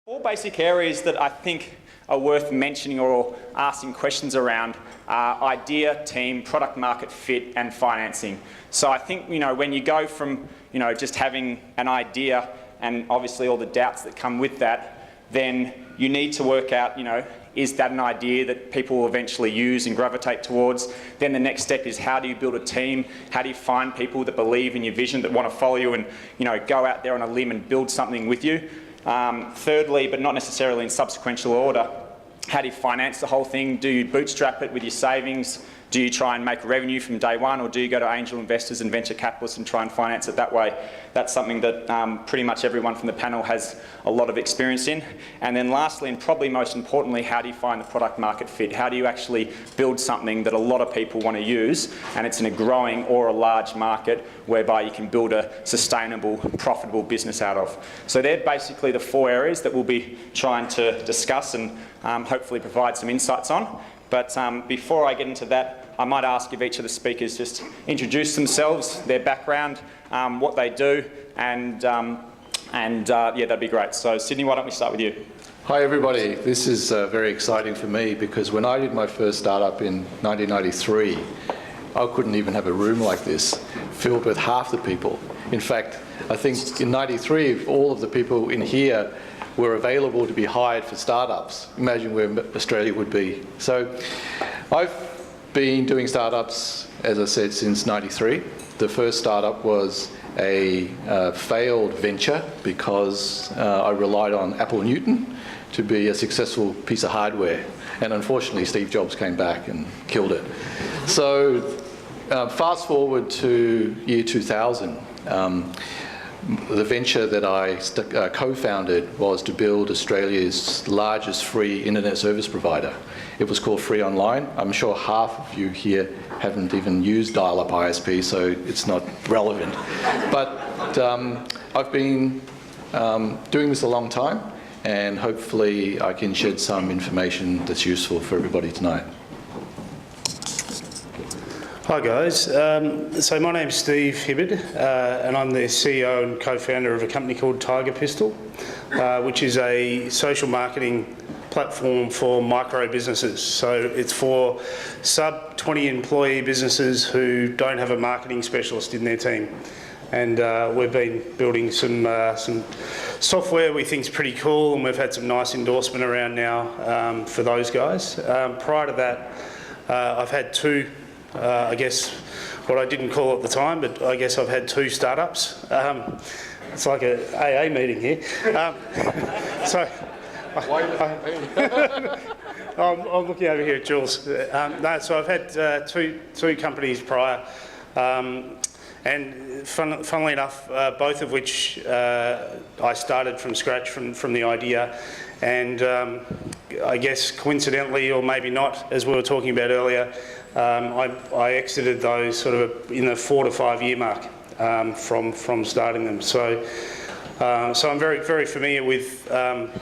Four basic areas that I think are worth mentioning or asking questions around are idea, team, product market fit and financing. So I think, when you go from, just having an idea and obviously all the doubts that come with that, then you need to work out, is that an idea that people will eventually use and gravitate towards? Then the next step is, how do you build a team? How do you find people that believe in your vision, that want to follow you and, go out there on a limb and build something with you? Thirdly, but not necessarily in subsequential order, how do you finance the whole thing? Do you bootstrap it with your savings? Do you try and make revenue from day one, or do you go to angel investors and venture capitalists and try and finance it that way? That's something that pretty much everyone from the panel has a lot of experience in. And then lastly, and probably most importantly, how do you find the product market fit? How do you actually build something that a lot of people want to use and it's in a growing or a large market whereby you can build a sustainable, profitable business out of? So they're basically the four areas that we'll be trying to discuss and hopefully provide some insights on. But before I get into that, I might ask if each of the speakers just introduce themselves, their background, what they do, and yeah, that'd be great. So Sydney, why don't we start with you? Hi everybody, this is very exciting for me because when I did my first startup in 1993, I couldn't even have a room like this filled with half the people. In fact, I think in '93, all of the people in here were available to be hired for startups. Imagine where Australia would be. So I've been doing startups, as I said, since '93. The first startup was a failed venture because I relied on Apple Newton to be a successful piece of hardware. And unfortunately, Steve Jobs came back and killed it. So fast forward to year 2000. The venture that I co-founded was to build Australia's largest free internet service provider. It was called Free Online. I'm sure half of you here haven't even used dial-up ISP, so it's not relevant. But I've been doing this a long time, and hopefully I can shed some information that's useful for everybody tonight. Hi guys, so my name's Steve Hibbard and I'm the CEO and co-founder of a company called Tiger Pistol, which is a social marketing platform for micro businesses. So it's for sub 20 employee businesses who don't have a marketing specialist in their team. And we've been building some software we think is pretty cool, and we've had some nice endorsement around now for those guys. Prior to that, I've had two, I guess what I didn't call at the time, but I guess I've had two startups. It's like an AA meeting here. I'm looking over here at Jules. No, so I've had two companies prior, and funnily enough, both of which I started from scratch from the idea, and I guess coincidentally, or maybe not, as we were talking about earlier, I exited those sort of in the 4 to 5 year mark from starting them. So I'm very, very familiar with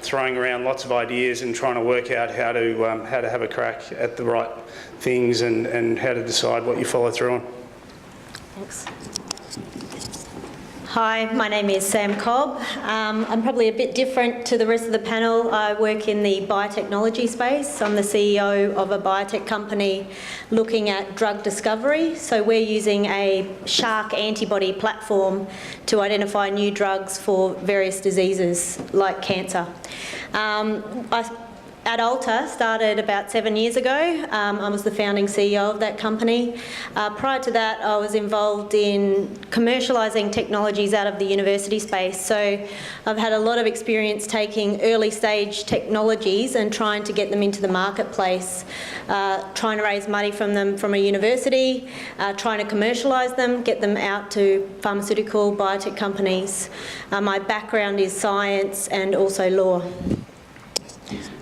throwing around lots of ideas and trying to work out how to have a crack at the right things and how to decide what you follow through on. Thanks. Hi, my name is Sam Cobb. I'm probably a bit different to the rest of the panel. I work in the biotechnology space. I'm the CEO of a biotech company looking at drug discovery. So we're using a shark antibody platform to identify new drugs for various diseases like cancer. Adulta started about 7 years ago. I was the founding CEO of that company. Prior to that, I was involved in commercialising technologies out of the university space. So I've had a lot of experience taking early stage technologies and trying to get them into the marketplace, trying to raise money from them from a university, trying to commercialise them, get them out to pharmaceutical biotech companies. My background is science and also law.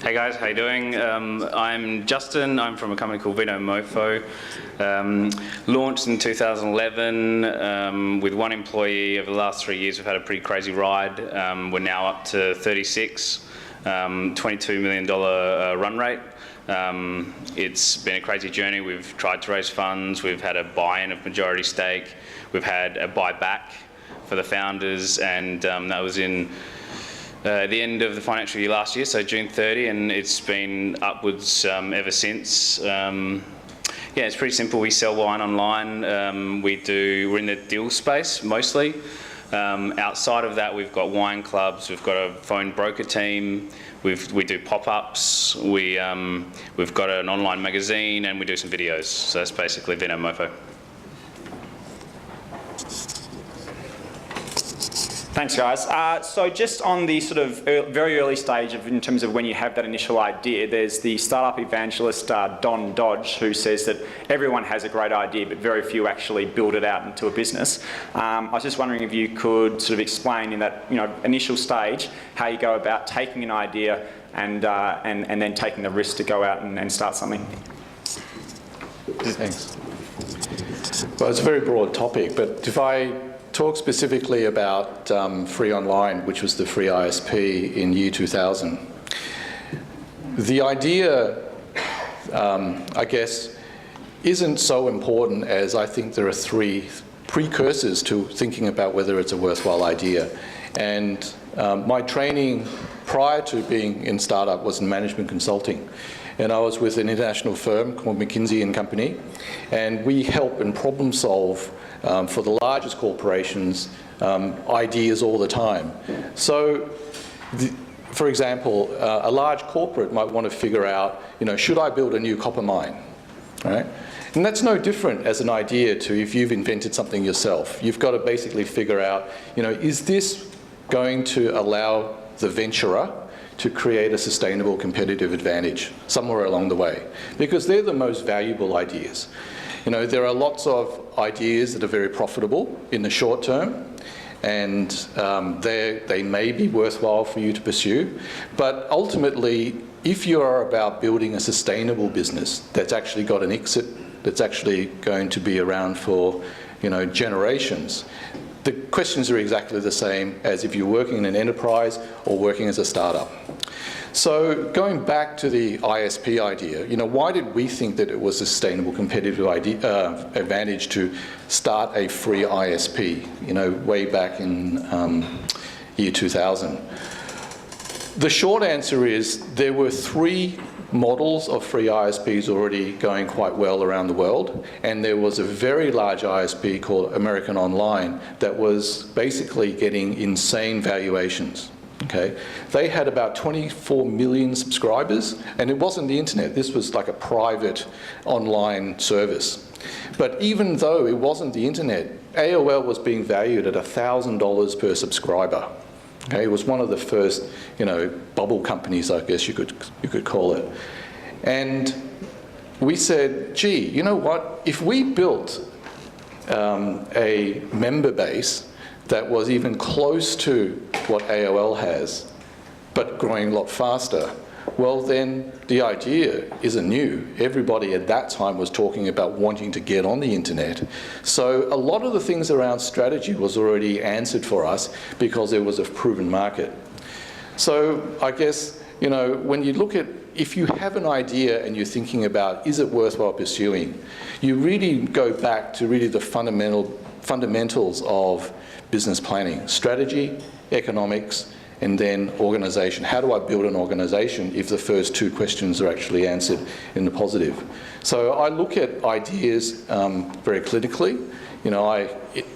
Hey guys, how you doing? I'm Justin. I'm from a company called Vino Mofo. Launched in 2011 with 1 employee. Over the last 3 years, we've had a pretty crazy ride. We're now up to 36, $22 million run rate. It's been a crazy journey. We've tried to raise funds. We've had a buy-in of majority stake. We've had a buyback for the founders, and that was in at the end of the financial year last year, so June 30, and it's been upwards ever since. Yeah, it's pretty simple. We sell wine online. We're in the deal space mostly. Outside of that, we've got wine clubs. We've got a phone broker team. We do pop-ups. We've got an online magazine, and we do some videos. So that's basically Vino Mofo. Thanks, guys. So just on the sort of very early stage in terms of when you have that initial idea, there's the startup evangelist Don Dodge, who says that everyone has a great idea, but very few actually build it out into a business. I was just wondering if you could sort of explain in that initial stage how you go about taking an idea and then taking the risk to go out and start something. Thanks. Well, it's a very broad topic, but if I talk specifically about Free Online, which was the free ISP in year 2000. The idea, I guess, isn't so important as I think there are 3 precursors to thinking about whether it's a worthwhile idea. And my training prior to being in startup was in management consulting. And I was with an international firm called McKinsey & Company, and we help and problem solve for the largest corporations, ideas all the time. So, for example, a large corporate might want to figure out, should I build a new copper mine, right? And that's no different as an idea to if you've invented something yourself. You've got to basically figure out, is this going to allow the venturer to create a sustainable competitive advantage somewhere along the way? Because they're the most valuable ideas. There are lots of ideas that are very profitable in the short term, and they may be worthwhile for you to pursue. But ultimately, if you are about building a sustainable business that's actually got an exit, that's actually going to be around for generations, the questions are exactly the same as if you're working in an enterprise or working as a startup. So going back to the ISP idea, why did we think that it was a sustainable competitive advantage to start a free ISP, way back in year 2000? The short answer is there were 3 models of free ISPs already going quite well around the world, and there was a very large ISP called American Online that was basically getting insane valuations. Okay, they had about 24 million subscribers, and it wasn't the internet. This was like a private online service. But even though it wasn't the internet, AOL was being valued at $1,000 per subscriber. Okay, it was one of the first, bubble companies, I guess you could call it. And we said, gee, you know what? If we built a member base that was even close to what AOL has, but growing a lot faster, well then the idea isn't new. Everybody at that time was talking about wanting to get on the internet. So a lot of the things around strategy was already answered for us because there was a proven market. So I guess, when you look at, if you have an idea and you're thinking about, is it worthwhile pursuing, you really go back to really the fundamentals of business planning, strategy, economics, and then organisation. How do I build an organisation if the first 2 questions are actually answered in the positive? So I look at ideas very clinically.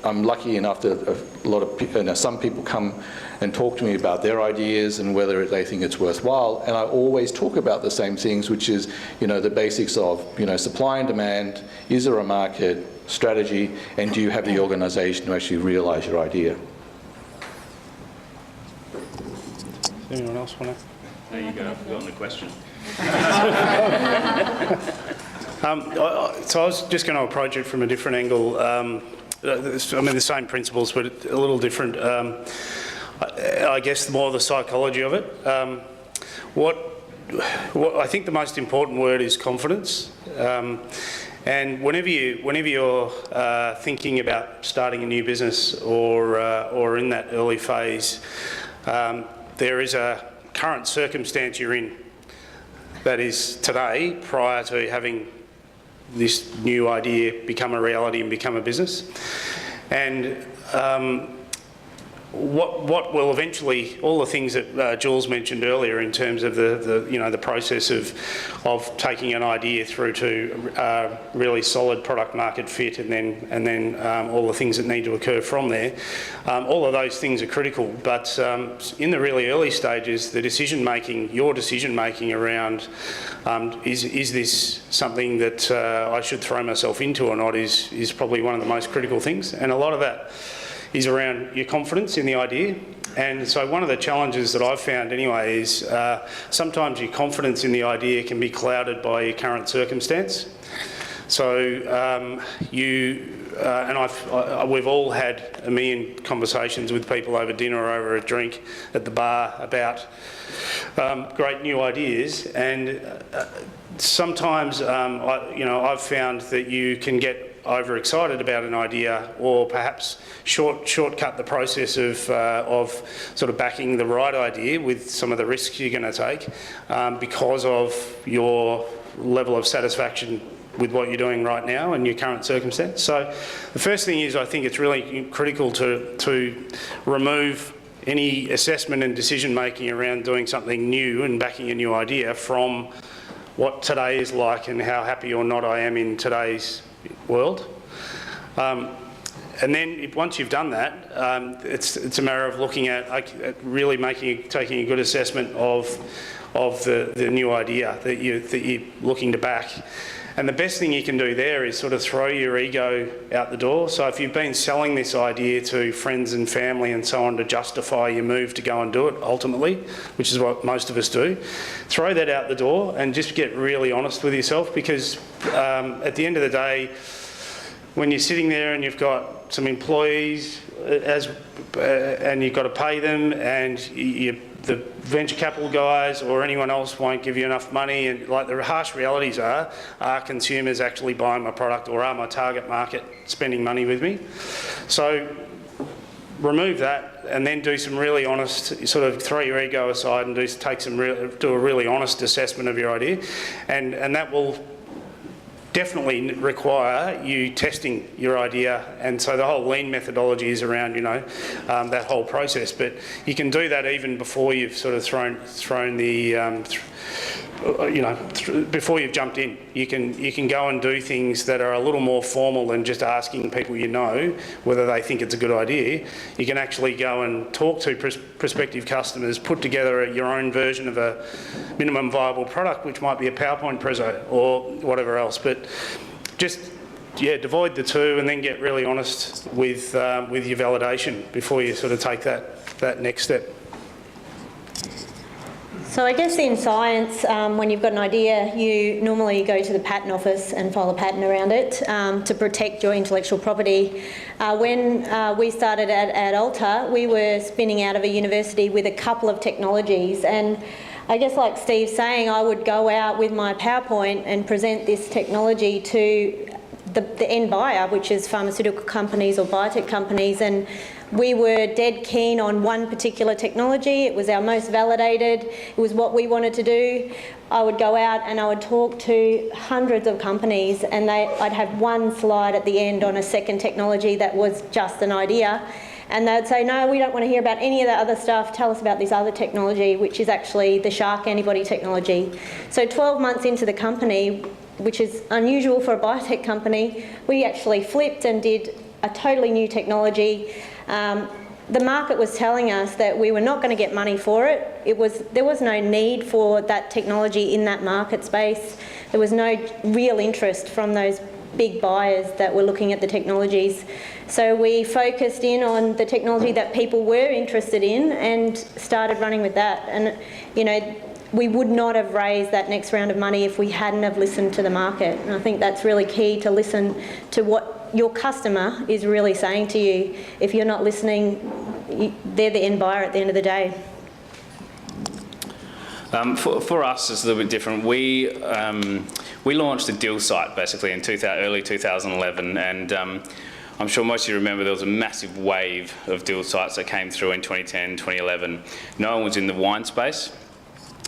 I'm lucky enough that a lot of people, some people come and talk to me about their ideas and whether they think it's worthwhile, and I always talk about the same things, which is, the basics of, supply and demand, is there a market, strategy, and do you have the organisation to actually realise your idea? Does anyone else want to? There you go, I've forgotten the question. So I was just going to approach it from a different angle. The same principles, but a little different. I guess more the psychology of it. What I think the most important word is confidence. And whenever you're thinking about starting a new business or in that early phase, there is a current circumstance you're in that is today prior to having this new idea become a reality and become a business. And what will eventually, all the things that Jules mentioned earlier in terms of the process of taking an idea through to really solid product market fit, and then all the things that need to occur from there, all of those things are critical. But in the really early stages, the decision making, your decision making around is this something that I should throw myself into or not is probably one of the most critical things, and a lot of that is around your confidence in the idea. And so one of the challenges that I've found anyway is sometimes your confidence in the idea can be clouded by your current circumstance. So we've all had a million conversations with people over dinner or over a drink at the bar about great new ideas, and sometimes I've found that you can get overexcited about an idea, or perhaps shortcut the process of sort of backing the right idea with some of the risks you're going to take because of your level of satisfaction with what you're doing right now and your current circumstance. So the first thing is, I think it's really critical to remove any assessment and decision making around doing something new and backing a new idea from what today is like and how happy or not I am in today's world. And then once you've done that, it's a matter of looking at really taking a good assessment of the new idea that you're looking to back. And the best thing you can do there is sort of throw your ego out the door. So if you've been selling this idea to friends and family and so on to justify your move to go and do it ultimately, which is what most of us do, throw that out the door and just get really honest with yourself, because at the end of the day, when you're sitting there and you've got some employees and you've got to pay them, and the venture capital guys or anyone else won't give you enough money, and like the harsh realities are consumers actually buying my product, or are my target market spending money with me? So remove that and then do some really honest, sort of throw your ego aside and do a really honest assessment of your idea, and that will definitely require you testing your idea. And so the whole lean methodology is around that whole process, but you can do that even before you've sort of thrown the before you've jumped in. You can go and do things that are a little more formal than just asking people whether they think it's a good idea. You can actually go and talk to prospective customers, put together your own version of a minimum viable product, which might be a PowerPoint preso or whatever else. But just divide the two and then get really honest with your validation before you sort of take that next step. So I guess in science, when you've got an idea, you normally go to the patent office and file a patent around it to protect your intellectual property. When we started at Alta, we were spinning out of a university with a couple of technologies, and I guess like Steve's saying, I would go out with my PowerPoint and present this technology to the end buyer, which is pharmaceutical companies or biotech companies, and we were dead keen on one particular technology. It was our most validated. It was what we wanted to do. I would go out and I would talk to hundreds of companies, and I'd have one slide at the end on a second technology that was just an idea. And they'd say, no, we don't want to hear about any of that other stuff. Tell us about this other technology, which is actually the shark antibody technology. So 12 months into the company, which is unusual for a biotech company, we actually flipped and did a totally new technology. The market was telling us that we were not going to get money for it. There was no need for that technology in that market space. There was no real interest from those big buyers that were looking at the technologies. So we focused in on the technology that people were interested in and started running with that. And we would not have raised that next round of money if we hadn't have listened to the market. And I think that's really key, to listen to what your customer is really saying to you. If you're not listening, they're the end buyer at the end of the day. For us, it's a little bit different. We launched a deal site basically in early 2011, and I'm sure most of you remember there was a massive wave of deal sites that came through in 2010, 2011. No one was in the wine space.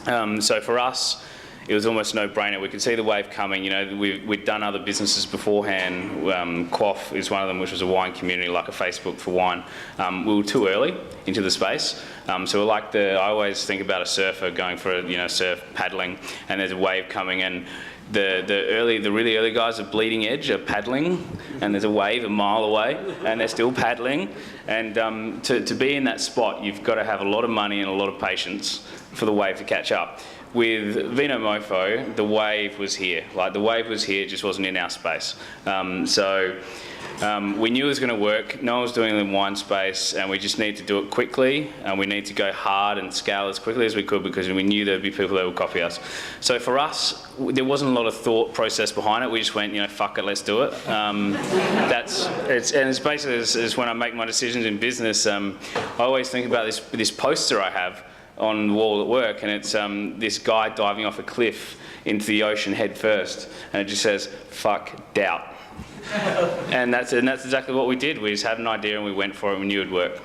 So for us, it was almost a no-brainer. We could see the wave coming. You know, we'd done other businesses beforehand. Quaff is one of them, which was a wine community, like a Facebook for wine. We were too early into the space. So we're like I always think about a surfer going for surf paddling, and there's a wave coming, and the really early guys are bleeding edge, are paddling, and there's a wave a mile away, and they're still paddling. And to be in that spot, you've got to have a lot of money and a lot of patience for the wave to catch up. With Vino Mofo, the wave was here. Like, the wave was here, it just wasn't in our space. We knew it was going to work. No one was doing it in wine space, and we just need to do it quickly, and we need to go hard and scale as quickly as we could, because we knew there'd be people that would copy us. So for us, there wasn't a lot of thought process behind it. We just went, fuck it, let's do it. It's basically as when I make my decisions in business. I always think about this poster I have on the wall at work, and it's this guy diving off a cliff into the ocean head first, and it just says, "Fuck doubt." And that's exactly what we did. We just had an idea and we went for it, and we knew it'd work.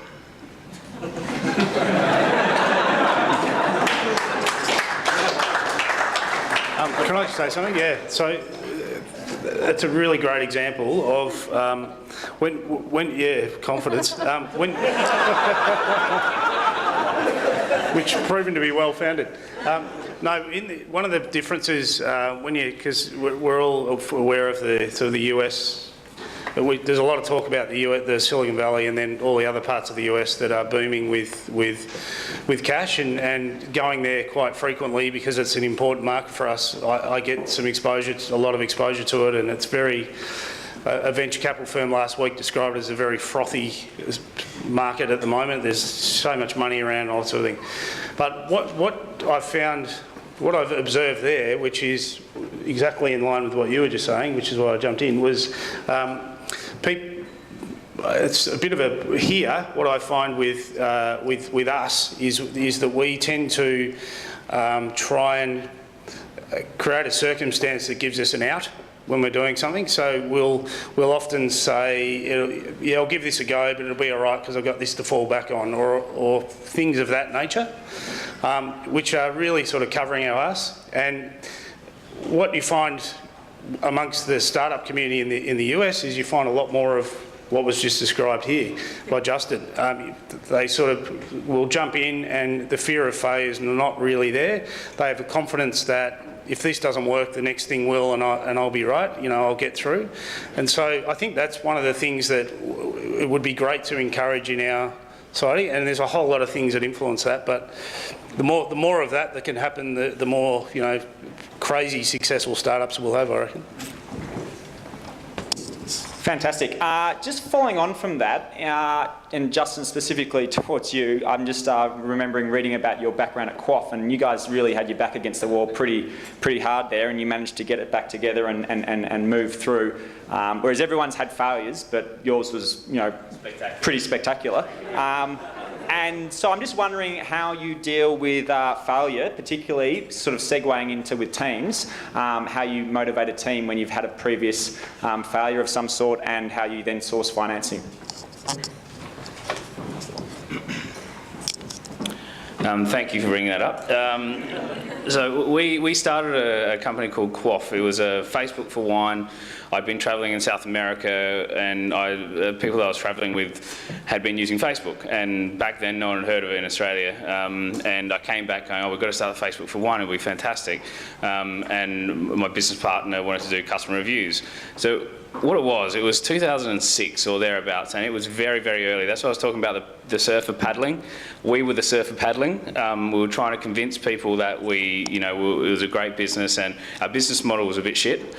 Can I just say something? Yeah. So that's a really great example of confidence. Which proven to be well founded. One of the differences because we're all aware of the US. There's a lot of talk about the Silicon Valley, and then all the other parts of the US that are booming with cash, and going there quite frequently because it's an important market for us. I get a lot of exposure to it, and it's very. A venture capital firm last week described it as a very frothy market at the moment. There's so much money around, all that sort of thing. But what I've observed there, which is exactly in line with what you were just saying, which is why I jumped in, was it's a bit of a here. What I find with us is that we tend to try and create a circumstance that gives us an out when we're doing something. So we'll often say, I'll give this a go, but it'll be all right because I've got this to fall back on, or things of that nature, which are really sort of covering our ass. And what you find amongst the startup community in the US is you find a lot more of what was just described here by Justin. They sort of will jump in, and the fear of failure is not really there. They have a confidence that if this doesn't work, the next thing will, and I'll be right. I'll get through. And so I think that's one of the things that it would be great to encourage in our society. And there's a whole lot of things that influence that. But the more of that can happen, the more crazy successful startups we'll have, I reckon. Fantastic. Just following on from that, and Justin, specifically towards you, I'm just remembering reading about your background at Quaff, and you guys really had your back against the wall pretty hard there, and you managed to get it back together and move through. Whereas everyone's had failures, but yours was pretty spectacular. And so I'm just wondering how you deal with failure, particularly sort of segueing into with teams, how you motivate a team when you've had a previous failure of some sort, and how you then source financing. Thank you for bringing that up. So we started a company called Quaff. It was a Facebook for wine. I'd been travelling in South America, and people that I was travelling with had been using Facebook. And back then, no one had heard of it in Australia. And I came back going, we've got to start a Facebook for wine. It'll be fantastic. And my business partner wanted to do customer reviews. So what it was 2006 or thereabouts, and it was very, very early. That's why I was talking about the surfer paddling. We were the surfer paddling. We were trying to convince people that it was a great business, and our business model was a bit shit.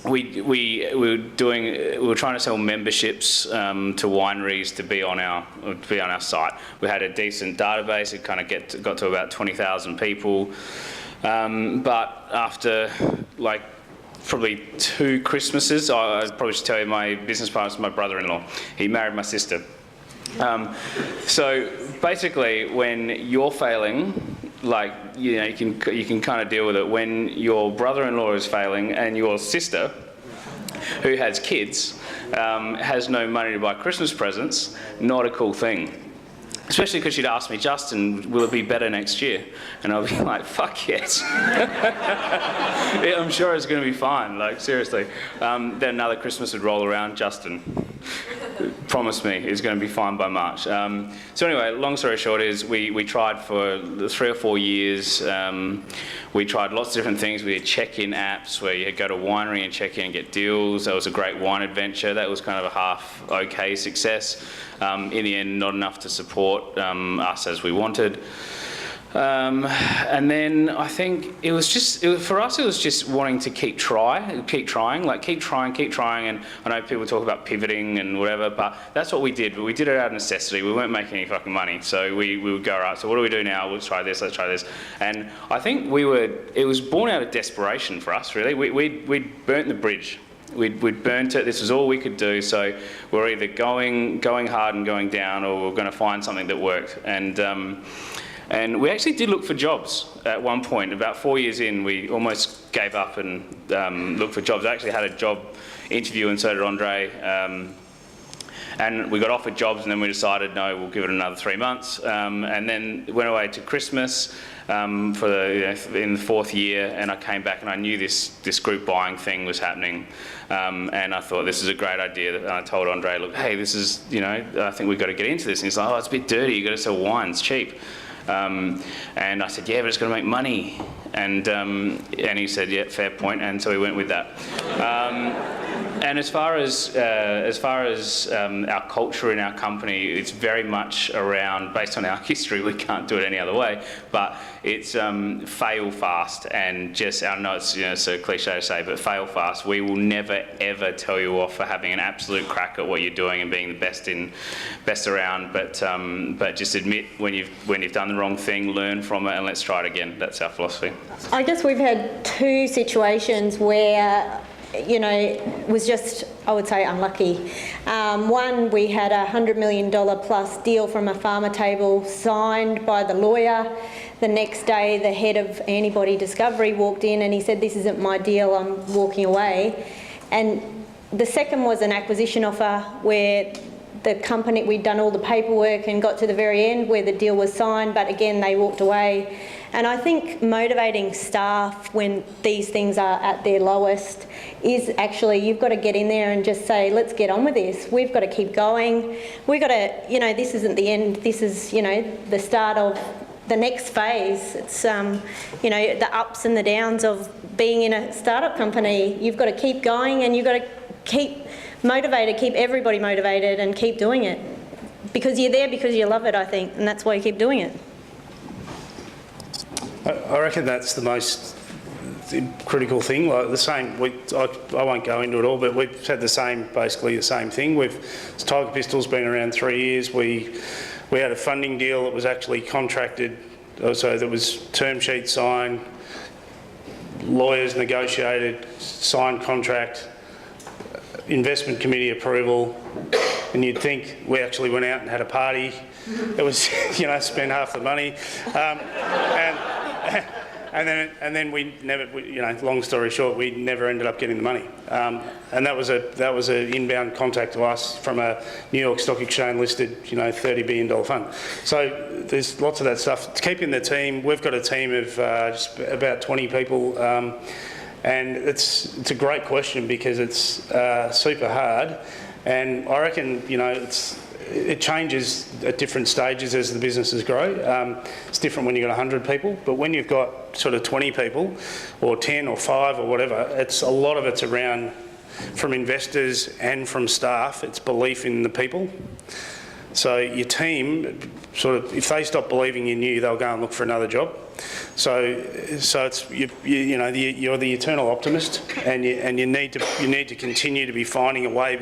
We were trying to sell memberships to wineries to be on our site. We had a decent database. It kind of got to about 20,000 people, but after probably 2 Christmases, I probably should tell you, my business partner is my brother-in-law. He married my sister. So basically, when you're failing, you can kind of deal with it. When your brother-in-law is failing and your sister, who has kids, has no money to buy Christmas presents, not a cool thing. Especially because she'd asked me, Justin, will it be better next year? And I'd be like, fuck yes. Yeah, I'm sure it's going to be fine, like, seriously. Then another Christmas would roll around, Justin, promise me it's going to be fine by March. So anyway, long story short is we tried for 3 or 4 years. We tried lots of different things. We did check-in apps where you go to a winery and check in and get deals. That was a great wine adventure. That was kind of a half okay success. In the end, not enough to support us as we wanted. And then I think it was for us, it was just wanting to keep trying. And I know people talk about pivoting and whatever, but that's what we did. But we did it out of necessity. We weren't making any fucking money. So we would go, all right, so what do we do now? Let's try this. And I think it was born out of desperation for us, really. We'd burnt the bridge. We'd burnt it. This was all we could do. So we're either going hard and going down, or we're going to find something that worked. And we actually did look for jobs at one point. About 4 years in, we almost gave up and looked for jobs. I actually had a job interview, and so did Andre. And we got offered jobs, and then we decided, no, we'll give it another 3 months. And then went away to Christmas in the 4th year, and I came back and I knew this group buying thing was happening. And I thought, this is a great idea. And I told Andre, look, hey, this is, I think we've got to get into this. And he's like, oh, it's a bit dirty. You've got to sell wine. It's cheap. And I said, yeah, but it's going to make money. And he said, yeah, fair point. And so we went with that. And as far as our culture in our company, it's very much around, based on our history, we can't do it any other way, but it's fail fast and just, I know it's a cliche to say, but fail fast. We will never ever tell you off for having an absolute crack at what you're doing and being the best around, but just admit when you've done the wrong thing, learn from it, and let's try it again. That's our philosophy. I guess we've had 2 situations where was just, I would say, unlucky. One, we had a $100 million plus deal from a farmer table signed by the lawyer. The next day, the head of antibody discovery walked in and he said, this isn't my deal, I'm walking away. And the second was an acquisition offer where the company, we'd done all the paperwork and got to the very end where the deal was signed, but again, they walked away. And I think motivating staff when these things are at their lowest is actually, you've got to get in there and just say, let's get on with this. We've got to keep going. We've got to, this isn't the end. This is, the start of the next phase. It's, the ups and the downs of being in a startup company. You've got to keep going and you've got to keep motivated, keep everybody motivated and keep doing it. Because you're there because you love it, I think, and that's why you keep doing it. I reckon that's the most critical thing. Like the same, I won't go into it all, but we've had basically the same thing. Tiger Pistol's been around 3 years. We had a funding deal that was actually contracted, so there was term sheet signed, lawyers negotiated, signed contract, investment committee approval, and you'd think we actually went out and had a party. It was, spent half the money, and then we never, long story short, we never ended up getting the money. And that was an inbound contact to us from a New York Stock Exchange listed, $30 billion fund. So there's lots of that stuff. To keep in the team, we've got a team of just about 20 people, and it's a great question because it's super hard, and I reckon it changes at different stages as the businesses grow. It's different when you've got 100 people, but when you've got sort of 20 people, or 10 or 5 or whatever, a lot of it's around, from investors and from staff, it's belief in the people. So your team, if they stop believing in you, they'll go and look for another job. So it's you're the eternal optimist, and you need to continue to be finding a way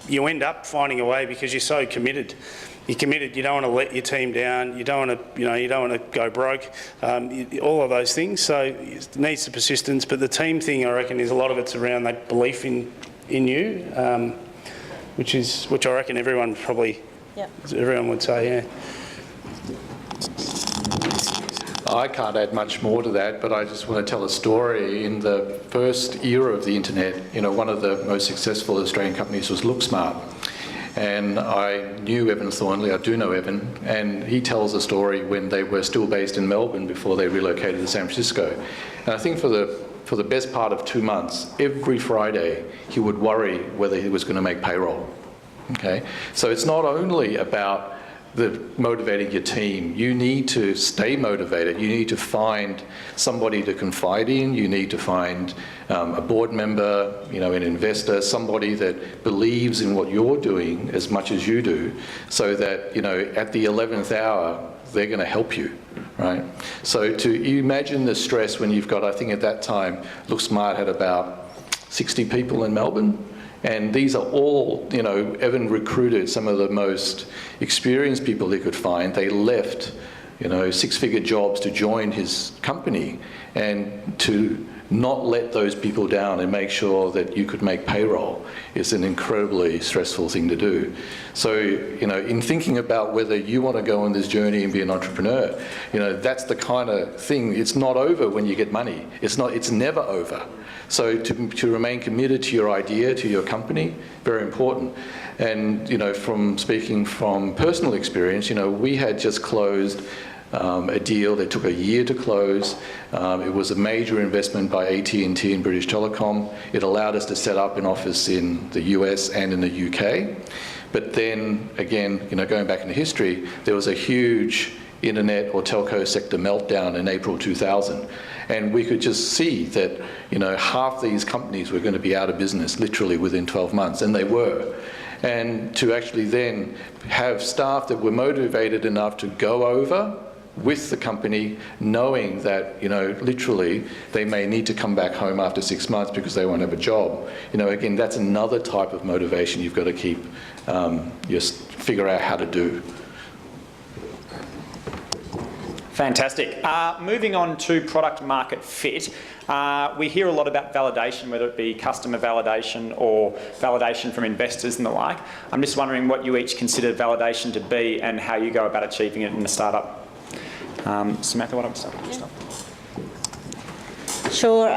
you end up finding a way because you're so committed. You're committed. You don't want to let your team down. You don't want to go broke. All of those things. So it needs the persistence. But the team thing, I reckon, is a lot of it's around that belief in you, which I reckon everyone would say, yeah. I can't add much more to that, but I just want to tell a story. In the first era of the internet, one of the most successful Australian companies was LookSmart. And I knew Evan Thornley, I do know Evan, and he tells a story when they were still based in Melbourne before they relocated to San Francisco. And I think for the best part of 2 months, every Friday, he would worry whether he was going to make payroll. Okay? So it's not only about motivating your team. You need to stay motivated. You need to find somebody to confide in. You need to find a board member, an investor, somebody that believes in what you're doing as much as you do, so that, at the 11th hour, they're going to help you, right? So you imagine the stress when you've got, I think at that time, Look Smart had about 60 people in Melbourne. And these are all, Evan recruited some of the most experienced people he could find. They left, six-figure jobs to join his company, and to not let those people down and make sure that you could make payroll is an incredibly stressful thing to do. So, in thinking about whether you want to go on this journey and be an entrepreneur, that's the kind of thing. It's not over when you get money. It's never over. So to remain committed to your idea, to your company, very important. And, from speaking from personal experience, we had just closed a deal that took a year to close. It was a major investment by AT&T and British Telecom. It allowed us to set up an office in the US and in the UK. But then, again, going back into history, there was a huge internet or telco sector meltdown in April 2000. And we could just see that, half these companies were going to be out of business literally within 12 months, and they were. And to actually then have staff that were motivated enough to go over with the company, knowing that, literally they may need to come back home after 6 months because they won't have a job. Again, that's another type of motivation you've got to keep, just figure out how to do. Fantastic. Moving on to product market fit, we hear a lot about validation, whether it be customer validation or validation from investors and the like. I'm just wondering what you each consider validation to be and how you go about achieving it in a startup. Samantha, why don't we start? Sure.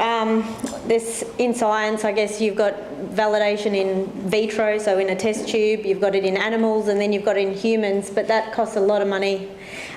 In science, I guess you've got validation in vitro, so in a test tube, you've got it in animals, and then you've got it in humans, but that costs a lot of money.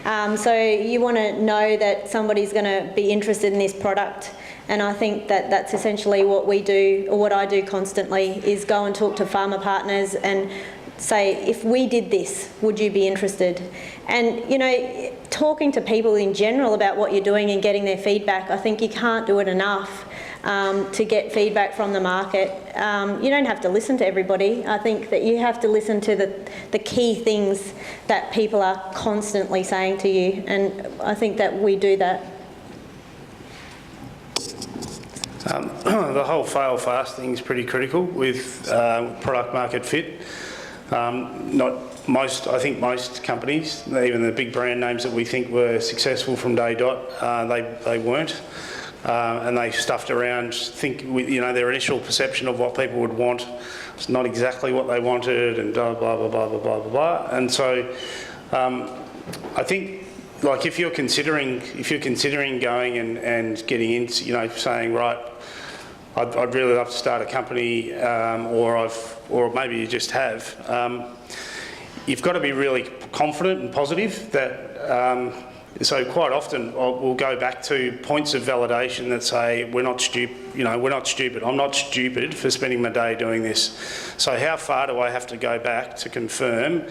So you want to know that somebody's going to be interested in this product, and I think that that's essentially what we do, or what I do constantly, is go and talk to pharma partners and say, if we did this, would you be interested? And, talking to people in general about what you're doing and getting their feedback, I think you can't do it enough to get feedback from the market. You don't have to listen to everybody. I think that you have to listen to the key things that people are constantly saying to you, and I think that we do that. The whole fail fast thing is pretty critical with product market fit. I think most companies, even the big brand names that we think were successful from day dot, they weren't. And they stuffed around, their initial perception of what people would want was not exactly what they wanted, and blah, blah, blah, blah, blah, blah, blah. And so I think, like, if you're considering going and getting into, saying, right, I'd really love to start a company, or maybe you just have, you've got to be really confident and positive that. So quite often we'll go back to points of validation that say we're not stupid. We're not stupid. I'm not stupid for spending my day doing this. So how far do I have to go back to confirm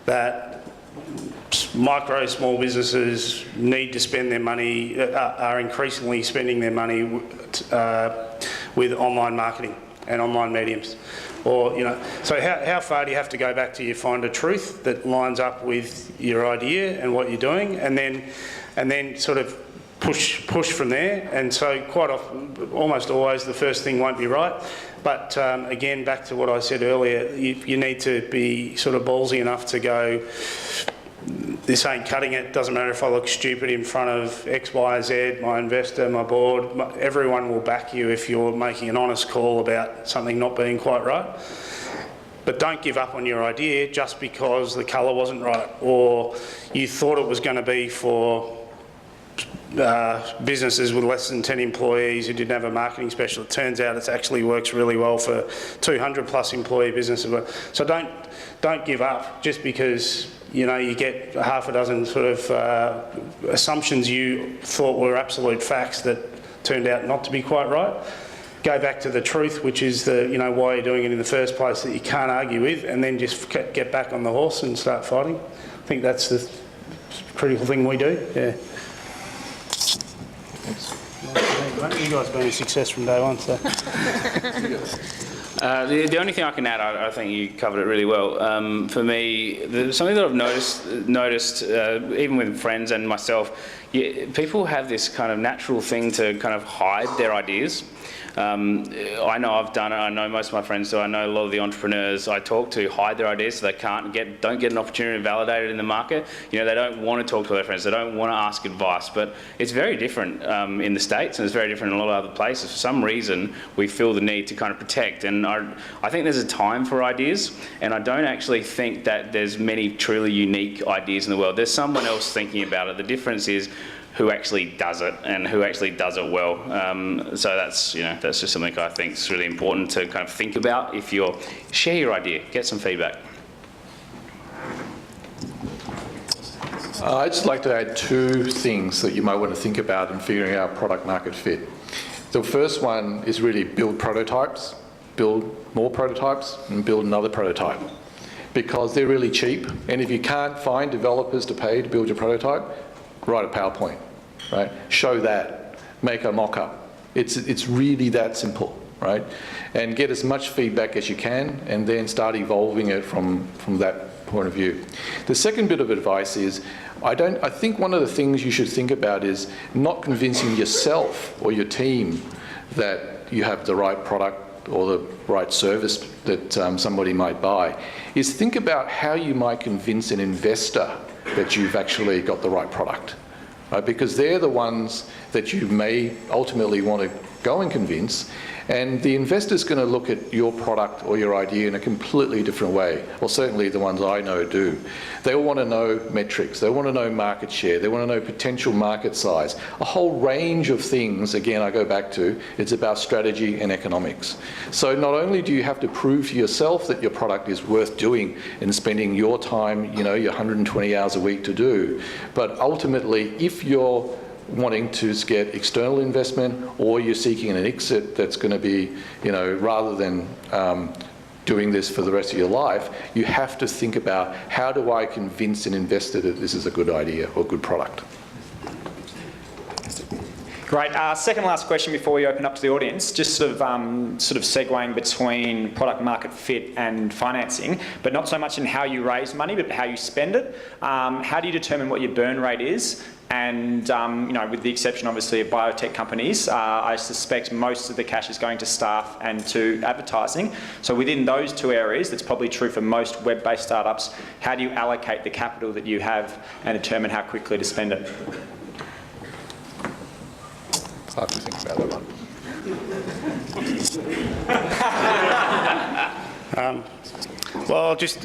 that small businesses need to spend their money, are increasingly spending their money with online marketing and online mediums? Or, so how far do you have to go back till you find a truth that lines up with your idea and what you're doing, and then sort of push from there? And so quite often, almost always, the first thing won't be right. But again, back to what I said earlier, you need to be sort of ballsy enough to go, this ain't cutting it. Doesn't matter if I look stupid in front of X, Y, Z, my investor, my board. Everyone will back you if you're making an honest call about something not being quite right. But don't give up on your idea just because the colour wasn't right, or you thought it was going to be for businesses with less than 10 employees who didn't have a marketing specialist. It turns out it actually works really well for 200 plus employee businesses. So don't give up just because you get half a dozen sort of assumptions you thought were absolute facts that turned out not to be quite right. Go back to the truth, which is why you're doing it in the first place, that you can't argue with, and then just get back on the horse and start fighting. I think that's the critical thing we do. Yeah. You guys have been a success from day one. So. The only thing I can add, I think you covered it really well. For me, something that I've noticed even with friends and myself, people have this kind of natural thing to kind of hide their ideas. I know I've done it. I know most of my friends do. I know a lot of the entrepreneurs I talk to hide their ideas so they don't get an opportunity to validate it in the market. They don't want to talk to their friends. They don't want to ask advice. But it's very different in the States, and it's very different in a lot of other places. For some reason, we feel the need to kind of protect. And I think there's a time for ideas, and I don't actually think that there's many truly unique ideas in the world. There's someone else thinking about it. The difference is who actually does it and who actually does it well. So that's just something I think is really important to kind of think about. If share your idea, get some feedback. I'd just like to add two things that you might want to think about in figuring out product market fit. The first one is really build prototypes, build more prototypes, and build another prototype, because they're really cheap. And if you can't find developers to pay to build your prototype, write a PowerPoint, right? Show that, make a mock-up. It's really that simple, right? And get as much feedback as you can, and then start evolving it from that point of view. The second bit of advice is, I think one of the things you should think about is not convincing yourself or your team that you have the right product or the right service that somebody might buy. Is think about how you might convince an investor that you've actually got the right product, right? Because they're the ones that you may ultimately want to go and convince, and the investor's going to look at your product or your idea in a completely different way. Well, certainly the ones I know do. They all want to know metrics, they want to know market share, they want to know potential market size, a whole range of things. Again, I go back to, it's about strategy and economics. So not only do you have to prove to yourself that your product is worth doing and spending your time, your 120 hours a week to do, but ultimately, if you're wanting to get external investment, or you're seeking an exit that's going to be, rather than doing this for the rest of your life, you have to think about, how do I convince an investor that this is a good idea or good product? Great. Second last question before we open up to the audience, just sort of segueing between product market fit and financing, but not so much in how you raise money, but how you spend it. How do you determine what your burn rate is? And with the exception, obviously, of biotech companies, I suspect most of the cash is going to staff and to advertising. So within those two areas, that's probably true for most web-based startups. How do you allocate the capital that you have and determine how quickly to spend it? It's hard to think about that one. Well, just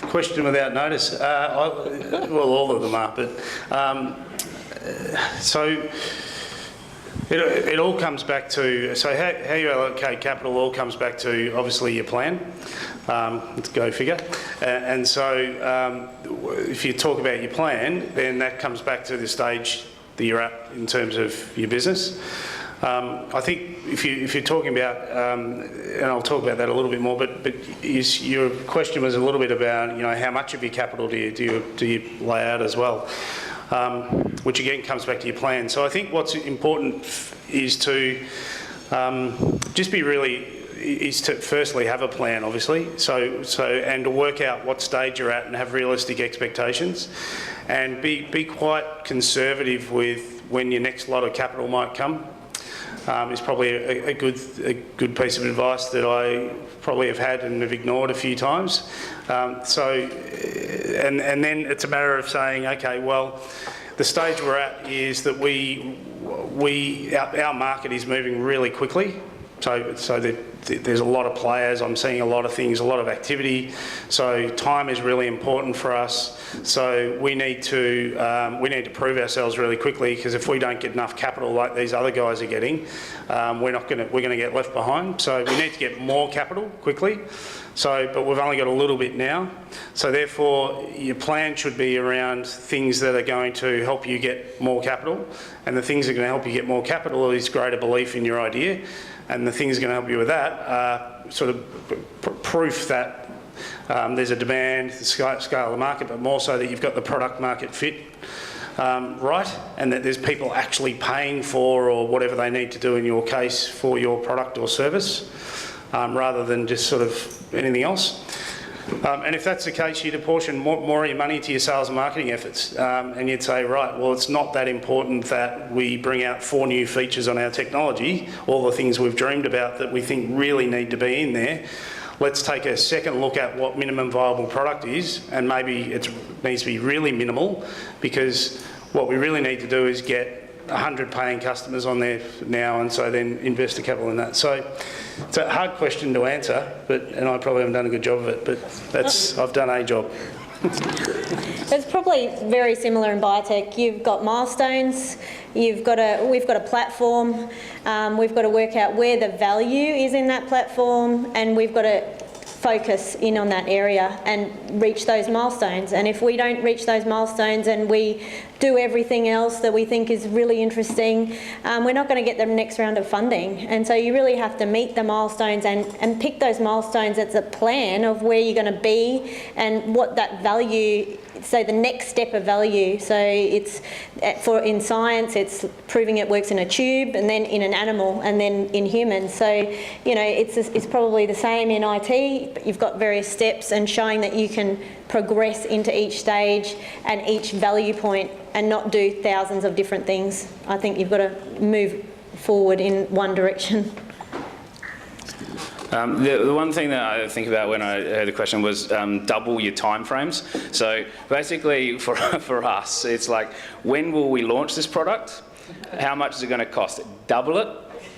question without notice. All of them are, but so it all comes back to, so how you allocate capital all comes back to obviously your plan. Let's go figure. And so if you talk about your plan, then that comes back to the stage that you're at in terms of your business. I think if you're talking about, and I'll talk about that a little bit more, but your question was a little bit about, how much of your capital do you lay out as well, which again comes back to your plan. So I think what's important is to just be is to firstly have a plan, obviously, and to work out what stage you're at and have realistic expectations, and be quite conservative with when your next lot of capital might come. Is probably a good piece of advice that I probably have had and have ignored a few times. And then it's a matter of saying, okay, well, the stage we're at is that our market is moving really quickly. So there's a lot of players. I'm seeing a lot of things, a lot of activity. So time is really important for us. So we need to prove ourselves really quickly, because if we don't get enough capital like these other guys are getting, we're going to get left behind. So we need to get more capital quickly. So, but we've only got a little bit now. So therefore, your plan should be around things that are going to help you get more capital. And the things that are going to help you get more capital is greater belief in your idea. And the things that are going to help you with that are sort of proof that there's a demand, the scale of the market, but more so that you've got the product market fit right, and that there's people actually paying for or whatever they need to do in your case for your product or service, rather than just sort of anything else. And if that's the case, you'd apportion more of your money to your sales and marketing efforts, and you'd say, right, well, it's not that important that we bring out 4 new features on our technology, all the things we've dreamed about that we think really need to be in there. Let's take a second look at what minimum viable product is, and maybe it needs to be really minimal, because what we really need to do is get 100 paying customers on there now, and so then invest the capital in that. So it's a hard question to answer, and I probably haven't done a good job of it, but I've done a job. It's probably very similar in biotech. You've got milestones, we've got a platform, we've got to work out where the value is in that platform, and we've got to focus in on that area and reach those milestones. And if we don't reach those milestones and we do everything else that we think is really interesting, we're not going to get the next round of funding. And so you really have to meet the milestones and pick those milestones as a plan of where you're going to be and what that value, so the next step of value. So it's in science, it's proving it works in a tube, and then in an animal, and then in humans. So it's probably the same in IT, but you've got various steps, and showing that you can progress into each stage and each value point and not do thousands of different things. I think you've got to move forward in one direction. The one thing that I think about when I heard the question was double your timeframes. So basically for us, it's like, when will we launch this product? How much is it going to cost? Double it,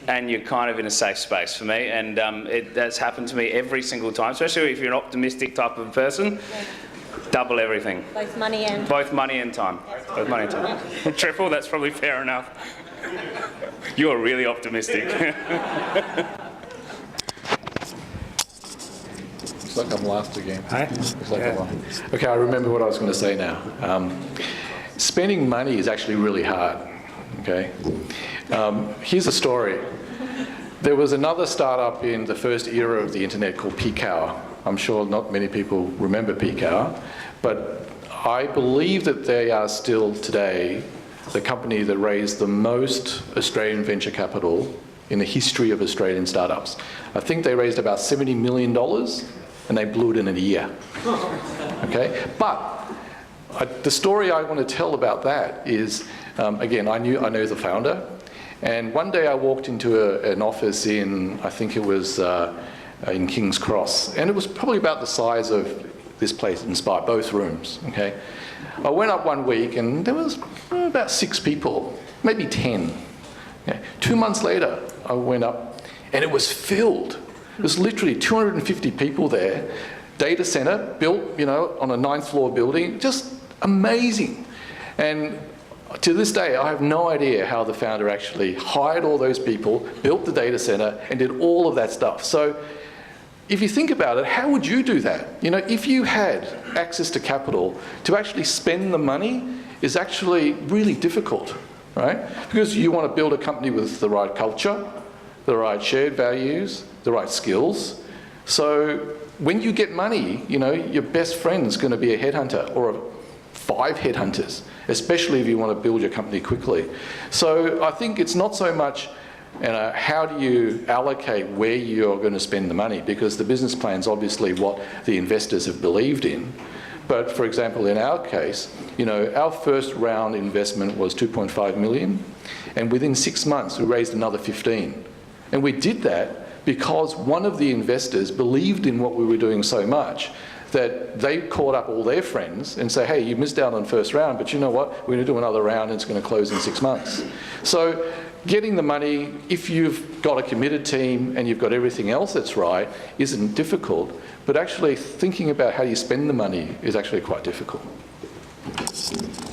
and you're kind of in a safe space for me. And that's happened to me every single time, especially if you're an optimistic type of person. Double everything. Both money and... Both money and time. Both money and time. Triple, that's probably fair enough. You're really optimistic. Looks like I'm last again. Hey? Looks like I'm last. Okay, I remember what I was going to say now. Spending money is actually really hard. Okay. Here's a story. There was another startup in the first era of the internet called Peak Hour. I'm sure not many people remember Peak Hour, but I believe that they are still today the company that raised the most Australian venture capital in the history of Australian startups. I think they raised about $70 million, and they blew it in a year. Okay, but the story I want to tell about that is, again, I know the founder, and one day I walked into an office in, I think it was in King's Cross, and it was probably about the size of this place in Spire, both rooms. Okay, I went up one week, and there was about 6 people, maybe 10. Okay. 2 months later, I went up, and it was filled. There was literally 250 people there. Data center built, on a 9th floor building, just amazing. And to this day, I have no idea how the founder actually hired all those people, built the data center, and did all of that stuff. So if you think about it, how would you do that? If you had access to capital, to actually spend the money is actually really difficult, right? Because you want to build a company with the right culture, the right shared values, the right skills. So when you get money, your best friend's going to be a headhunter or 5 headhunters, especially if you want to build your company quickly. So I think it's not so much how do you allocate where you're going to spend the money, because the business plan's obviously what the investors have believed in. But for example, in our case, our first round investment was 2.5 million, and within 6 months we raised another 15. And we did that because one of the investors believed in what we were doing so much that they called up all their friends and say, hey, you missed out on the first round, but you know what? We're going to do another round and it's going to close in 6 months. So getting the money, if you've got a committed team and you've got everything else that's right isn't difficult, but actually thinking about how you spend the money is actually quite difficult.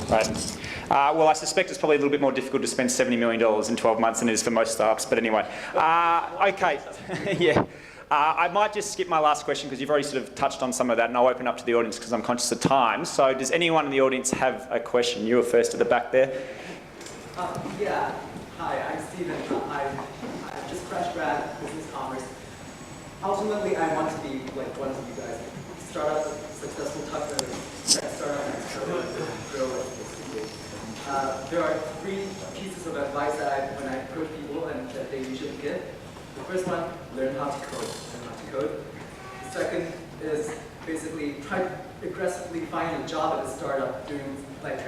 Right. Well, I suspect it's probably a little bit more difficult to spend $70 million in 12 months than it is for most startups, but anyway. Okay, yeah. I might just skip my last question because you've already sort of touched on some of that, and I'll open up to the audience because I'm conscious of time. So does anyone in the audience have a question? You were first at the back there. Yeah. Hi, I'm Stephen. I'm just fresh grad business commerce. Ultimately, I want to be like one of you guys. Startup, successful startup, and grow it. There are 3 pieces of advice that when I approach people and that they usually get. The first one, learn how to code. The second is basically try to aggressively find a job at a startup doing like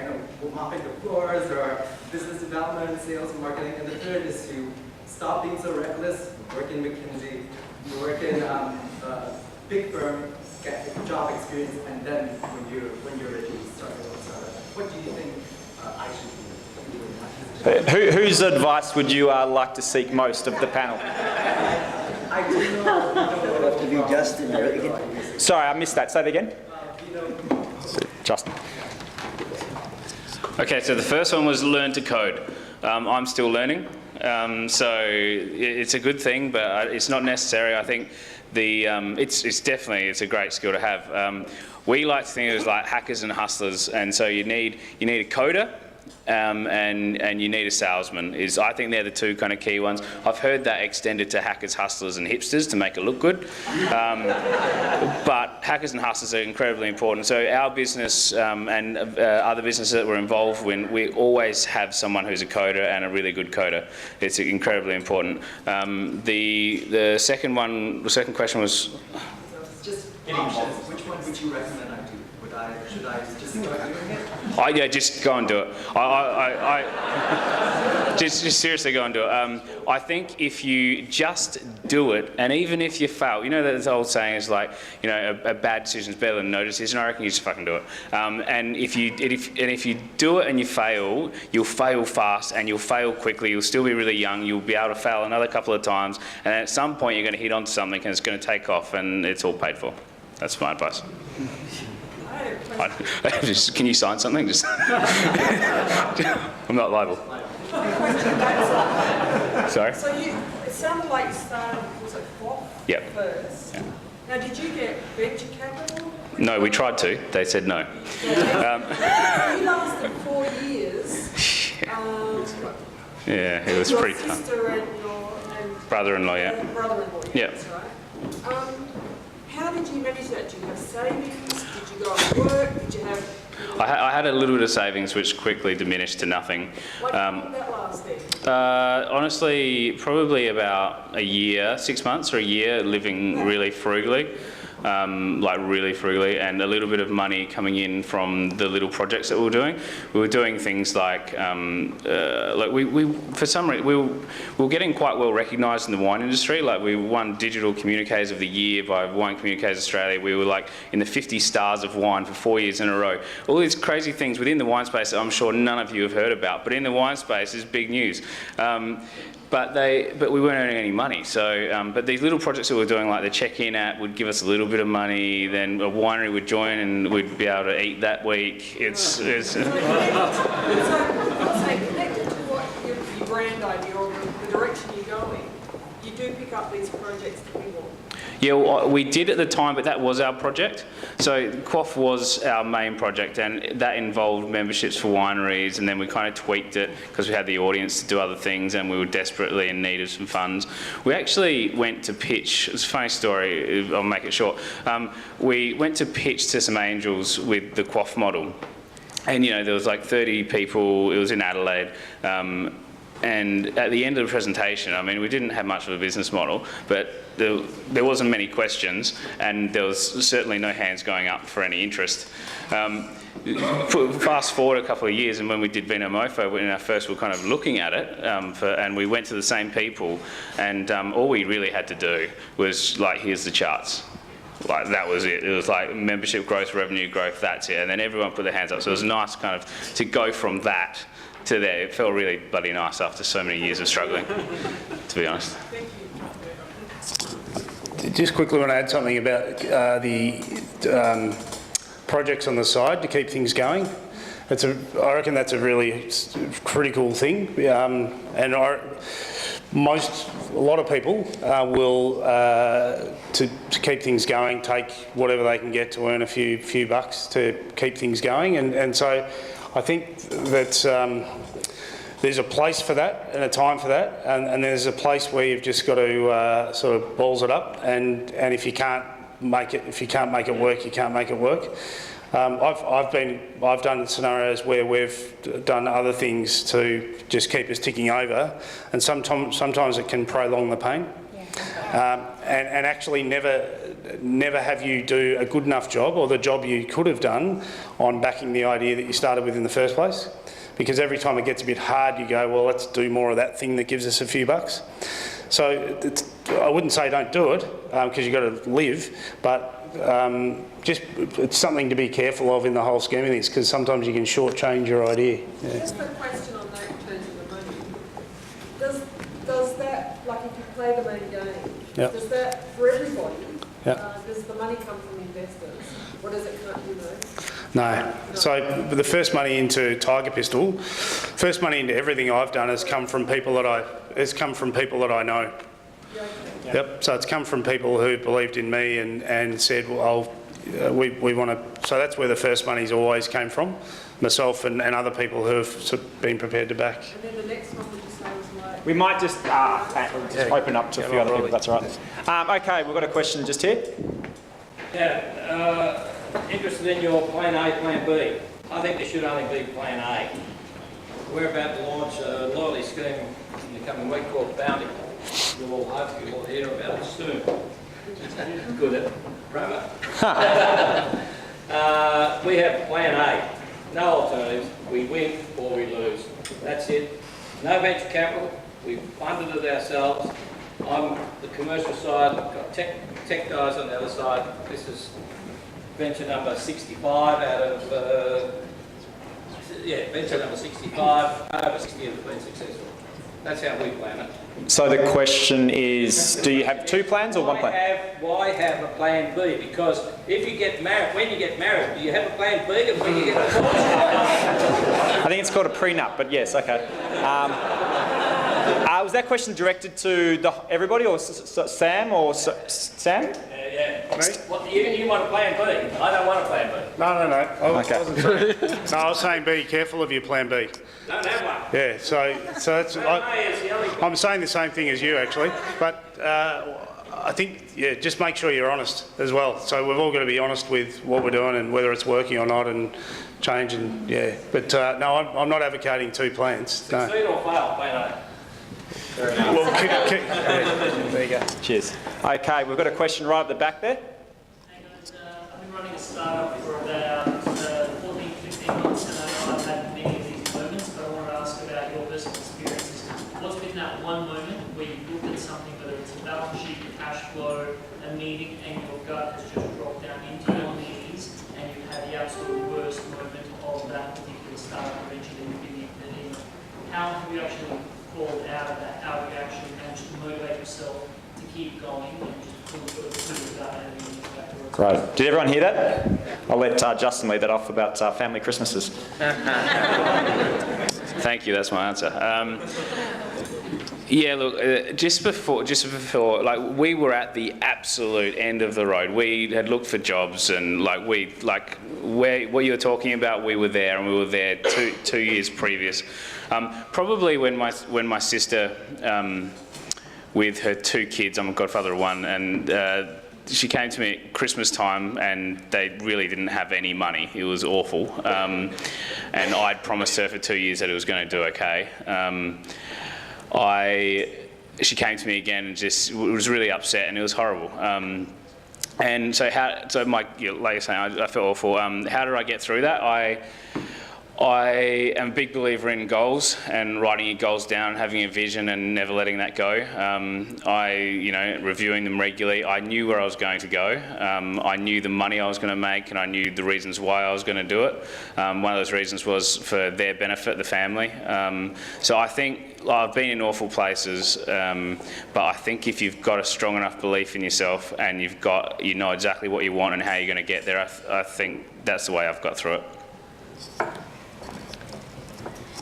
mopping the floors or business development, sales and marketing. And the third is to stop being so reckless, work in McKinsey, work in a big firm, get job experience, and then when you're ready to start your own startup. What do you think I should do? Whose advice would you like to seek most of the panel? I do know. Have to be Justin, right? Sorry, I missed that. Say that again. Justin. Okay, so the first one was learn to code. I'm still learning, so it's a good thing, but it's not necessary. I think it's definitely a great skill to have. We like to think of it as like hackers and hustlers, and so you need a coder. And you need a salesman. I think they're the 2 kind of key ones. I've heard that extended to hackers, hustlers and hipsters to make it look good. But hackers and hustlers are incredibly important. So our business and other businesses that we're involved in, we always have someone who's a coder and a really good coder. It's incredibly important. The second question was? Just options. Which one would you recommend I do? Should I just start doing it? Yeah, just go and do it. Just seriously go and do it. I think if you just do it, and even if you fail, you know that old saying is like, you know, a bad decision is better than no decision. I reckon you just fucking do it. And if you do it and you fail, you'll fail fast and you'll fail quickly. You'll still be really young. You'll be able to fail another couple of times, and at some point you're going to hit onto something and it's going to take off, and it's all paid for. That's my advice. Can you sign something? Just I'm not liable. Sorry? So it sounded like you started, was it Quoff first? Yeah. Now, did you get venture capital? No, we tried to. They said no. You lasted 4 years. Yeah, it was pretty tough. Your sister and your brother-in-law, yeah. Brother-in-law, yeah. That's right. How did you manage that? Did you have savings? Did you go and work? Did you have... I had a little bit of savings which quickly diminished to nothing. What did that last then? Honestly, probably about a year, 6 months or a year living really frugally. Like really frugally, and a little bit of money coming in from the little projects that we were doing. We were doing things like we for some reason we were getting quite well recognised in the wine industry. Like we won Digital Communicators of the Year by Wine Communicators Australia. We were like in the 50 stars of wine for 4 years in a row. All these crazy things within the wine space that I'm sure none of you have heard about, but in the wine space is big news. But we weren't earning any money. So, but these little projects that we were doing, like the check-in app, would give us a little bit of money. Then a winery would join, and we'd be able to eat that week. So connected to what your brand idea or the direction you're going, you do pick up these projects that we want. Yeah, well, we did at the time, but that was our project. So Quaff was our main project, and that involved memberships for wineries, and then we kind of tweaked it because we had the audience to do other things, and we were desperately in need of some funds. We actually went to pitch. It's a funny story. I'll make it short. We went to pitch to some angels with the Quaff model, and you know there was like 30 people. It was in Adelaide. And at the end of the presentation, I mean, we didn't have much of a business model, but there wasn't many questions, and there was certainly no hands going up for any interest. Fast forward a couple of years, and when we did Vino Mofo, when our first we were kind of looking at it, and we went to the same people, and all we really had to do was like, here's the charts. Like that was it. It was like membership growth, revenue growth, that's it. And then everyone put their hands up. So it was nice kind of to go from that to there. It felt really bloody nice after so many years of struggling, to be honest. Just quickly want to add something about the projects on the side to keep things going. I reckon that's a really critical thing, and a lot of people will, to keep things going, take whatever they can get to earn a few bucks to keep things going, and so I think that there's a place for that and a time for that, and there's a place where you've just got to sort of balls it up, and if you can't make it work, you can't make it work. I've done scenarios where we've done other things to just keep us ticking over, and sometimes it can prolong the pain, and actually never have you do a good enough job, or the job you could have done, on backing the idea that you started with in the first place. Because every time it gets a bit hard, you go, well, let's do more of that thing that gives us a few bucks. So I wouldn't say don't do it, because you've got to live, but just it's something to be careful of in the whole scheme of things, because sometimes you can shortchange your idea. Yeah. Just a question on that in terms of the money. Does that, like if you play the main game, Yep. does that, for everybody, Yep. does the money come from investors, or does it come, you know? No. So the first money into Tiger Pistol, first money into everything I've done has come from people that I know. Yep. So it's come from people who believed in me and said, well, we want to. So that's where the first money's always came from, myself and other people who have sort of been prepared to back. And then the next one, would you say, was like... We might just open up to a few other people, if that's all right. Okay, we've got a question just here. Yeah, interested in your plan A, plan B. I think there should only be plan A. We're about to launch a loyalty scheme in the coming week called Bounty. You'll hopefully all hear about it soon. Good at promo. We have plan A. No alternatives. We win or we lose. That's it. No venture capital. We've funded it ourselves. I'm the commercial side. I've got tech guys on the other side. This is venture number 65 out of, venture number 65. Over 60 have been successful. That's how we plan it. So the question is, do you have two plans or one plan? Why have a plan B? Because if you get married, when you get married, do you have a plan B and when you get divorced? I think it's called a prenup, but yes, okay. Was that question directed to everybody, or Sam, or Sam? Yeah. What, you want a plan B? I don't want a plan B. No. I wasn't saying. No, I was saying be careful of your plan B. Don't have one. Yeah, so that's. I'm saying the same thing as you actually, but I think just make sure you're honest as well. So we've all got to be honest with what we're doing and whether it's working or not, and change and But no, I'm not advocating two plans. No. Succeed or fail, plan A. Well, there you go. Cheers. Okay, we've got a question right at the back there. Hey guys, I've been running a startup for about 14, 15 months, and I know I've had many of these moments, but I want to ask about your personal experiences. What's been that one moment where you looked at something, whether it's a balance sheet, cash flow, a meeting, and your gut has just dropped down into your knees, and you had the absolute worst moment of that particular startup venture that you've been in? How have you actually called out of that? How have you actually managed to motivate yourself to keep going and just pull it without anything back to work? Right. Did everyone hear that? I'll let Justin lead that off about family Christmases. Thank you, that's my answer. Yeah, look, just before, like, we were at the absolute end of the road. We had looked for jobs, and where what you were talking about, we were there, and we were there two years previous. Probably when my sister, with her two kids, I'm a godfather of one, and she came to me at Christmas time, and they really didn't have any money. It was awful, and I'd promised her for 2 years that it was going to do okay. She came to me again and just was really upset, and it was horrible. And so like I say, I felt awful. How did I get through that? I am a big believer in goals and writing your goals down, having a vision and never letting that go. Reviewing them regularly. I knew where I was going to go. I knew the money I was going to make, and I knew the reasons why I was going to do it. One of those reasons was for their benefit, the family. So I think I've been in awful places, but I think if you've got a strong enough belief in yourself and you know exactly what you want and how you're going to get there, I think that's the way I've got through it.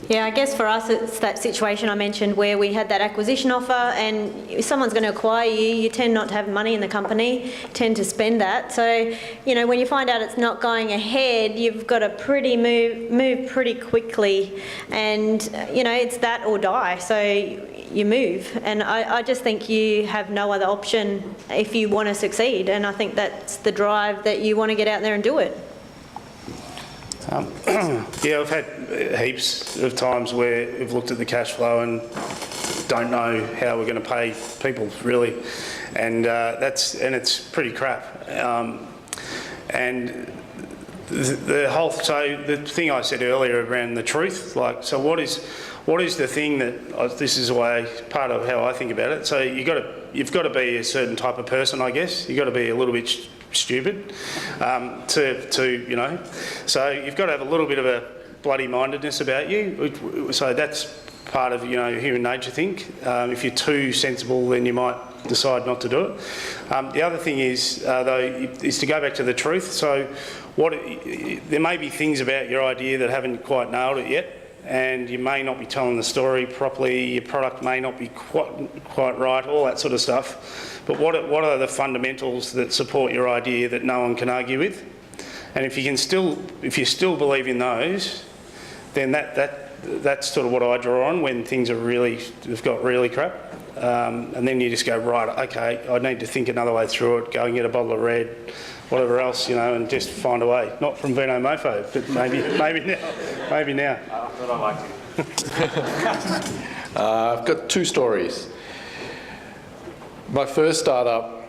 Yeah, I guess for us it's that situation I mentioned where we had that acquisition offer, and if someone's going to acquire you, you tend not to have money in the company, tend to spend that. So, when you find out it's not going ahead, you've got to move pretty quickly, and, it's that or die. So you move, and I just think you have no other option if you want to succeed, and I think that's the drive that you want to get out there and do it. Yeah, I've had heaps of times where we've looked at the cash flow and don't know how we're going to pay people, really, and it's pretty crap. And the thing I said earlier around the truth, so what is the thing that this is part of how I think about it. So you've got to be a certain type of person, I guess. You've got to be a little bit stupid so you've got to have a little bit of a bloody mindedness about you. So that's part of human nature thing. If you're too sensible, then you might decide not to do it. The other thing is to go back to the truth. So there may be things about your idea that haven't quite nailed it yet, and you may not be telling the story properly, your product may not be quite right, all that sort of stuff. But what are the fundamentals that support your idea that no one can argue with? And if you still believe in those, then that's sort of what I draw on when things have got really crap. And then you just go, right, okay, I need to think another way through it, go and get a bottle of red, whatever else, and just find a way. Not from Vino Mofo, but maybe now. I thought I liked it. I've got two stories. My first startup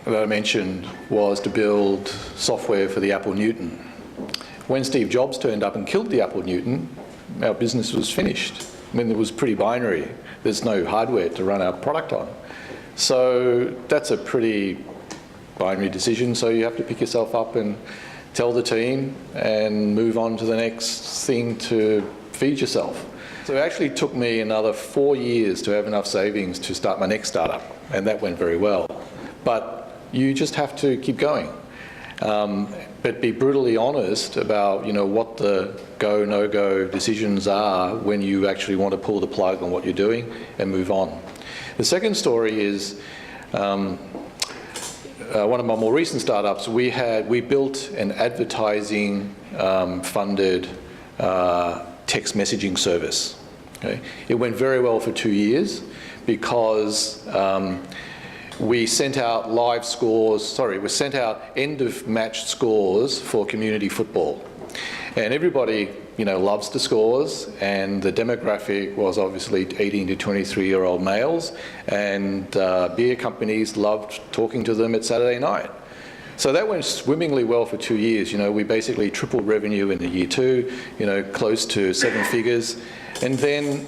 that I mentioned was to build software for the Apple Newton. When Steve Jobs turned up and killed the Apple Newton, our business was finished. It was pretty binary. There's no hardware to run our product on. So that's a pretty binary decision. So you have to pick yourself up and tell the team and move on to the next thing to feed yourself. So it actually took me another 4 years to have enough savings to start my next startup, and that went very well. But you just have to keep going. But be brutally honest about what the go, no-go decisions are when you actually want to pull the plug on what you're doing and move on. The second story is one of my more recent startups. We built an advertising funded text messaging service. Okay? It went very well for 2 years because we sent out we sent out end of match scores for community football. And everybody, loves the scores, and the demographic was obviously 18 to 23-year-old males, and beer companies loved talking to them at Saturday night. So that went swimmingly well for 2 years. We basically tripled revenue in the year 2, close to 7 figures. And then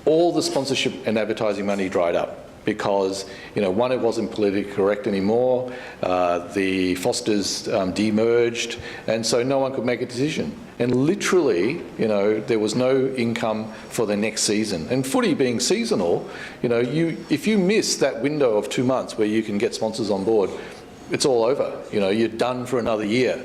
all the sponsorship and advertising money dried up because, one, it wasn't politically correct anymore. The Fosters demerged, and so no one could make a decision. And literally, there was no income for the next season. And footy being seasonal, if you miss that window of 2 months where you can get sponsors on board, it's all over. You're done for another year.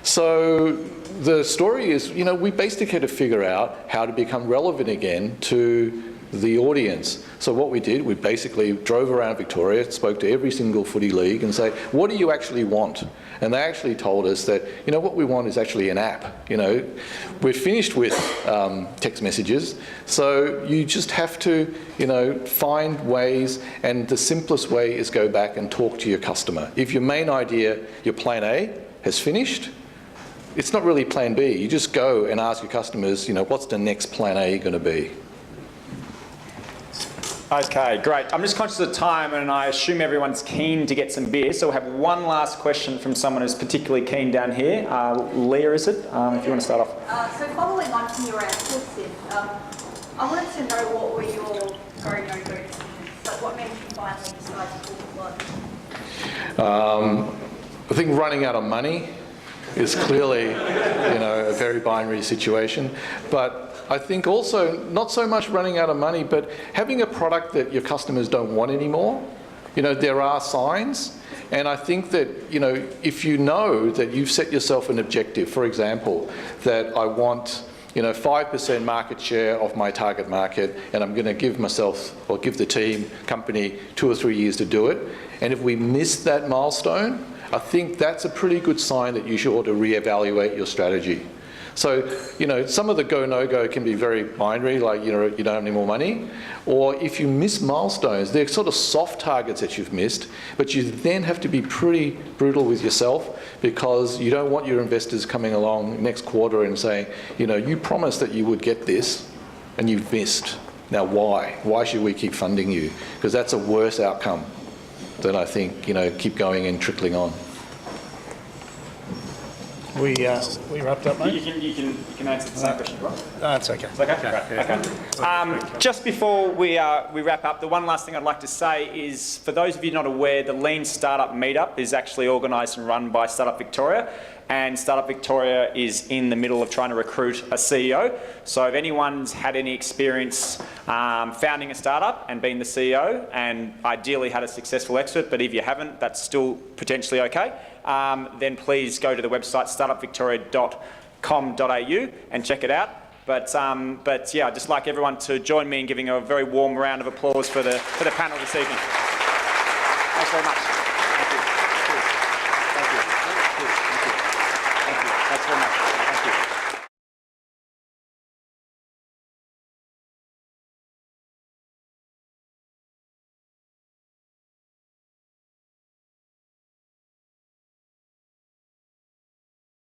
So the story is, we basically had to figure out how to become relevant again to the audience. So what we did, we basically drove around Victoria, spoke to every single footy league and say, what do you actually want? And they actually told us that, what we want is actually an app. We're finished with text messages, so you just have to, find ways, and the simplest way is go back and talk to your customer. If your main idea, your plan A, has finished, it's not really plan B. You just go and ask your customers, what's the next plan A going to be? Okay, great. I'm just conscious of time, and I assume everyone's keen to get some beer, so we'll have one last question from someone who's particularly keen down here. Leah, is it? If you want to start off. So following on from your answer, Sid, I wanted to know what were your go, no-go decisions? Like what made you finally decide to pull the plug? I think running out of money is clearly, a very binary situation. But I think also not so much running out of money, but having a product that your customers don't want anymore. There are signs. And I think that, if you know that you've set yourself an objective, for example, that I want 5% market share of my target market, and I'm going to give myself or give the team, company 2 or 3 years to do it. And if we miss that milestone, I think that's a pretty good sign that you should ought to reevaluate your strategy. So, some of the go, no-go can be very binary, like, you don't have any more money. Or if you miss milestones, they're sort of soft targets that you've missed, but you then have to be pretty brutal with yourself because you don't want your investors coming along next quarter and saying, you promised that you would get this and you've missed. Now why? Why should we keep funding you? Because that's a worse outcome than I think, keep going and trickling on. We wrapped up, mate? You can answer the same question, Rob. That's okay. It's okay? Okay. Just before we wrap up, the one last thing I'd like to say is, for those of you not aware, the Lean Startup Meetup is actually organised and run by Startup Victoria, and Startup Victoria is in the middle of trying to recruit a CEO. So if anyone's had any experience founding a startup and being the CEO, and ideally had a successful exit, but if you haven't, that's still potentially okay, then please go to the website startupvictoria.com.au and check it out. But yeah, I'd just like everyone to join me in giving a very warm round of applause for the panel this evening. Thanks very much.